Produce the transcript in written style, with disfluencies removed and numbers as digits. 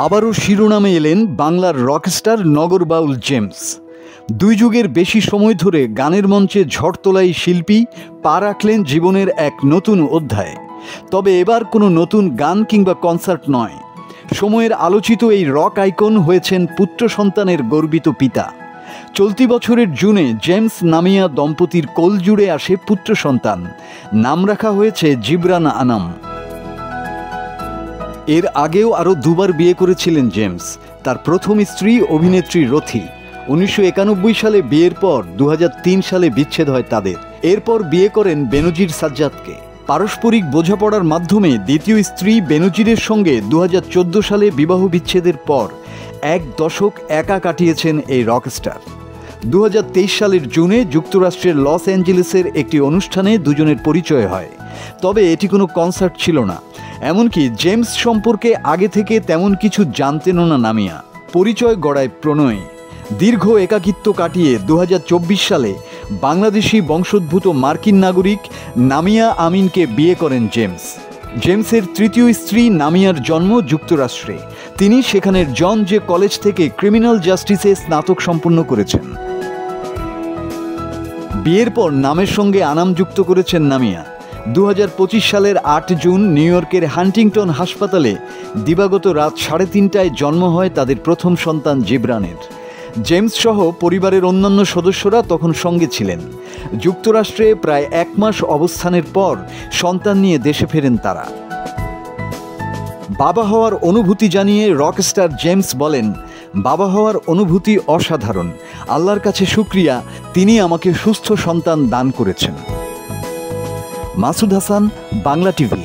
আবারও শিরোনামে এলেন বাংলার রকস্টার নগর বাউল জেমস। 2 যুগের বেশি সময় ধরে গানের মঞ্চে ঝড় তোলাই শিল্পী পা রাখলেন জীবনের এক নতুন অধ্যায়ে। তবে এবার কোনো নতুন গান কিংবা কনসার্ট নয়, সময়ের আলোচিত এই রক আইকন হয়েছেন পুত্র সন্তানের গর্বিত পিতা। চলতি বছরের জুনে জেমস নামিয়া দম্পতির কোল জুড়ে আসে পুত্র সন্তান, নাম রাখা হয়েছে জিবরান আনাম। এর আগেও আরও 2বার বিয়ে করেছিলেন জেমস। তার প্রথম স্ত্রী অভিনেত্রী রথি। 1991 সালে বিয়ের পর 2003 সালে বিচ্ছেদ হয় তাদের। এরপর বিয়ে করেন বেনজির সাজ্জাদকে। পারস্পরিক বোঝাপড়ার মাধ্যমে দ্বিতীয় স্ত্রী বেনজিরের সঙ্গে 2014 সালে বিবাহ বিচ্ছেদের পর 1 দশক একা কাটিয়েছেন এই রকস্টার। 2023 সালের জুনে যুক্তরাষ্ট্রের লস অ্যাঞ্জেলেসের একটি অনুষ্ঠানে দুজনের পরিচয় হয়। তবে এটি কোনো কনসার্ট ছিল না, এমনকি জেমস সম্পর্কে আগে থেকে তেমন কিছু জানতেনও না নামিয়া। পরিচয় গড়ায় প্রণয়ে। দীর্ঘ একাকিত্ব কাটিয়ে 2024 সালে বাংলাদেশি বংশোদ্ভূত মার্কিন নাগরিক নামিয়া আমিনকে বিয়ে করেন জেমস। জেমসের তৃতীয় স্ত্রী নামিয়ার জন্ম যুক্তরাষ্ট্রে। তিনি সেখানের জন জে কলেজ থেকে ক্রিমিনাল জাস্টিসে স্নাতক সম্পন্ন করেছেন। বিয়ের পর নামের সঙ্গে আনাম যুক্ত করেছেন নামিয়া। 2025 সালের 8 জুন নিউ ইয়র্কের হান্টিংটন হাসপাতালে দিবাগত রাত 3:30টায় জন্ম হয় তাদের প্রথম সন্তান জিবরানের। জেমস সহ পরিবারের অন্যান্য সদস্যরা তখন সঙ্গে ছিলেন। যুক্তরাষ্ট্রে প্রায় 1 মাস অবস্থানের পর সন্তান নিয়ে দেশে ফেরেন তারা। বাবা হওয়ার অনুভূতি জানিয়ে রকস্টার জেমস বলেন, বাবা হওয়ার অনুভূতি অসাধারণ। আল্লাহর কাছে শুকরিয়া, তিনি আমাকে সুস্থ সন্তান দান করেছেন। মাসুদ হাসান, বাংলা টিভি।